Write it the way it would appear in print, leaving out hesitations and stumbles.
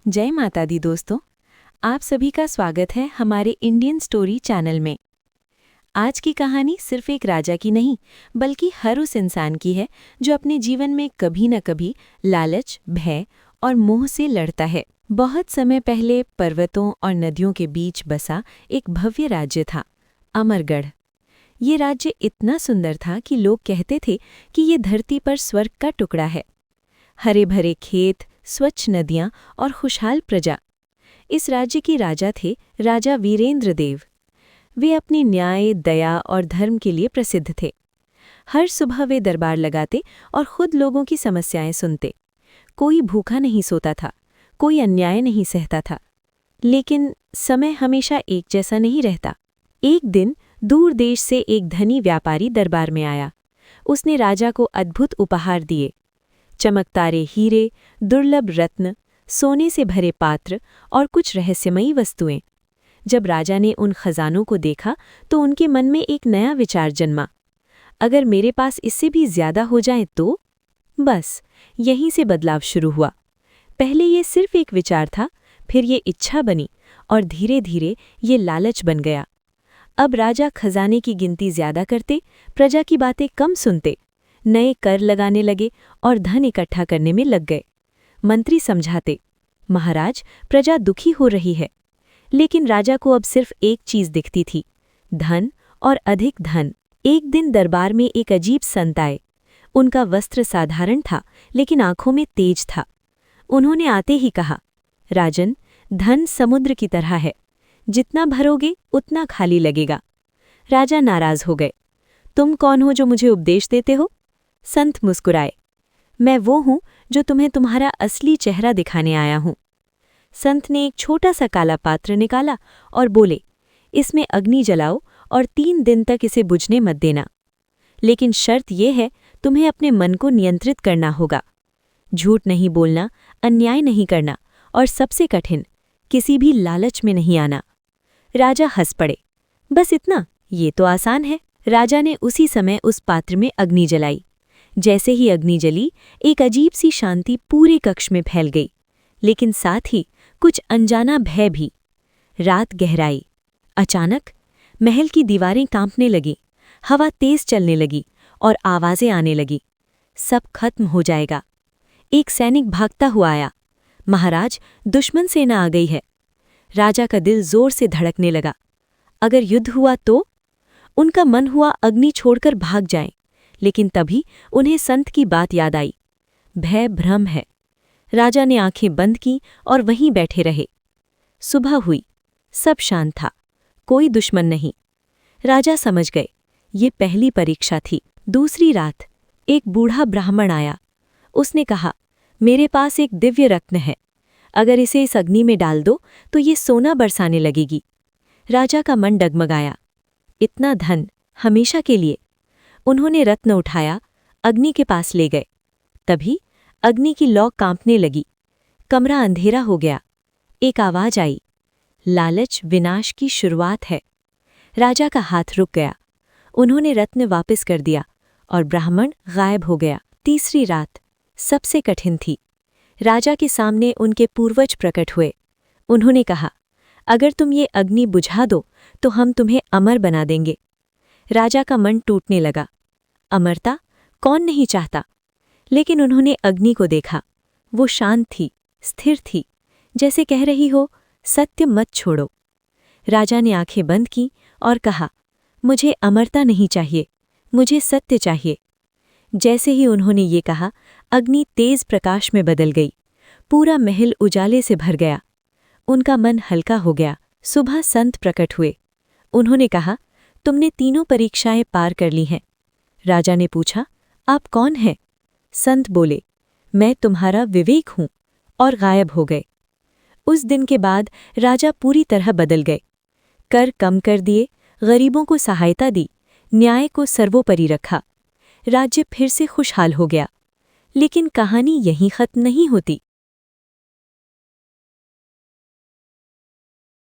जय माता दी दोस्तों, आप सभी का स्वागत है हमारे इंडियन स्टोरी चैनल में। आज की कहानी सिर्फ एक राजा की नहीं, बल्कि हर उस इंसान की है जो अपने जीवन में कभी न कभी लालच, भय और मोह से लड़ता है। बहुत समय पहले पर्वतों और नदियों के बीच बसा एक भव्य राज्य था, अमरगढ़। ये राज्य इतना सुंदर था कि लोग कहते थे कि ये धरती पर स्वर्ग का टुकड़ा है। हरे भरे खेत, स्वच्छ नदियां और खुशहाल प्रजा। इस राज्य के राजा थे राजा वीरेंद्र देव। वे अपनी न्याय, दया और धर्म के लिए प्रसिद्ध थे। हर सुबह वे दरबार लगाते और खुद लोगों की समस्याएं सुनते। कोई भूखा नहीं सोता था, कोई अन्याय नहीं सहता था। लेकिन समय हमेशा एक जैसा नहीं रहता। एक दिन दूर देश से एक धनी व्यापारी दरबार में आया। उसने राजा को अद्भुत उपहार दिए, चमकदारे हीरे, दुर्लभ रत्न, सोने से भरे पात्र और कुछ रहस्यमयी वस्तुएं। जब राजा ने उन खजानों को देखा तो उनके मन में एक नया विचार जन्मा। अगर मेरे पास इससे भी ज्यादा हो जाए तो? बस यहीं से बदलाव शुरू हुआ। पहले ये सिर्फ एक विचार था, फिर ये इच्छा बनी और धीरे धीरे ये लालच बन गया। अब राजा खजाने की गिनती ज्यादा करते, प्रजा की बातें कम सुनते, नए कर लगाने लगे और धन इकट्ठा करने में लग गए। मंत्री समझाते, महाराज, प्रजा दुखी हो रही है। लेकिन राजा को अब सिर्फ एक चीज दिखती थी, धन और अधिक धन। एक दिन दरबार में एक अजीब संत आए। उनका वस्त्र साधारण था, लेकिन आंखों में तेज था। उन्होंने आते ही कहा, राजन, धन समुद्र की तरह है, जितना भरोगे उतना खाली लगेगा। राजा नाराज हो गए। तुम कौन हो जो मुझे उपदेश देते हो? संत मुस्कुराए, मैं वो हूं जो तुम्हें तुम्हारा असली चेहरा दिखाने आया हूं। संत ने एक छोटा सा काला पात्र निकाला और बोले, इसमें अग्नि जलाओ और 3 दिन तक इसे बुझने मत देना। लेकिन शर्त यह है, तुम्हें अपने मन को नियंत्रित करना होगा। झूठ नहीं बोलना, अन्याय नहीं करना और सबसे कठिन, किसी भी लालच में नहीं आना। राजा हंस पड़े, बस इतना? ये तो आसान है। राजा ने उसी समय उस पात्र में अग्नि जलाई। जैसे ही अग्नि जली, एक अजीब सी शांति पूरे कक्ष में फैल गई, लेकिन साथ ही कुछ अनजाना भय भी। रात गहराई। अचानक महल की दीवारें कांपने लगी, हवा तेज चलने लगी और आवाजें आने लगी। सब खत्म हो जाएगा। एक सैनिक भागता हुआ आया, महाराज, दुश्मन सेना आ गई है। राजा का दिल जोर से धड़कने लगा। अगर युद्ध हुआ तो? उनका मन हुआ अग्नि छोड़कर भाग जाएं, लेकिन तभी उन्हें संत की बात याद आई। भय भ्रम है। राजा ने आंखें बंद की और वहीं बैठे रहे। सुबह हुई, सब शांत था, कोई दुश्मन नहीं। राजा समझ गए, ये पहली परीक्षा थी। दूसरी रात एक बूढ़ा ब्राह्मण आया। उसने कहा, मेरे पास एक दिव्य रत्न है, अगर इसे इस अग्नि में डाल दो तो ये सोना बरसाने लगेगी। राजा का मन डगमगाया, इतना धन हमेशा के लिए? उन्होंने रत्न उठाया, अग्नि के पास ले गए। तभी अग्नि की लौ कांपने लगी, कमरा अंधेरा हो गया। एक आवाज आई, लालच विनाश की शुरुआत है। राजा का हाथ रुक गया। उन्होंने रत्न वापस कर दिया और ब्राह्मण गायब हो गया। तीसरी रात सबसे कठिन थी। राजा के सामने उनके पूर्वज प्रकट हुए। उन्होंने कहा, अगर तुम ये अग्नि बुझा दो तो हम तुम्हें अमर बना देंगे। राजा का मन टूटने लगा। अमरता कौन नहीं चाहता? लेकिन उन्होंने अग्नि को देखा। वो शांत थी, स्थिर थी, जैसे कह रही हो, सत्य मत छोड़ो। राजा ने आंखें बंद की और कहा, मुझे अमरता नहीं चाहिए, मुझे सत्य चाहिए। जैसे ही उन्होंने ये कहा, अग्नि तेज प्रकाश में बदल गई। पूरा महल उजाले से भर गया। उनका मन हल्का हो गया। सुबह संत प्रकट हुए। उन्होंने कहा, तुमने तीनों परीक्षाएं पार कर ली हैं। राजा ने पूछा, आप कौन हैं? संत बोले, मैं तुम्हारा विवेक हूं, और गायब हो गए। उस दिन के बाद राजा पूरी तरह बदल गए। कर कम कर दिए, गरीबों को सहायता दी, न्याय को सर्वोपरि रखा। राज्य फिर से खुशहाल हो गया। लेकिन कहानी यहीं खत्म नहीं होती।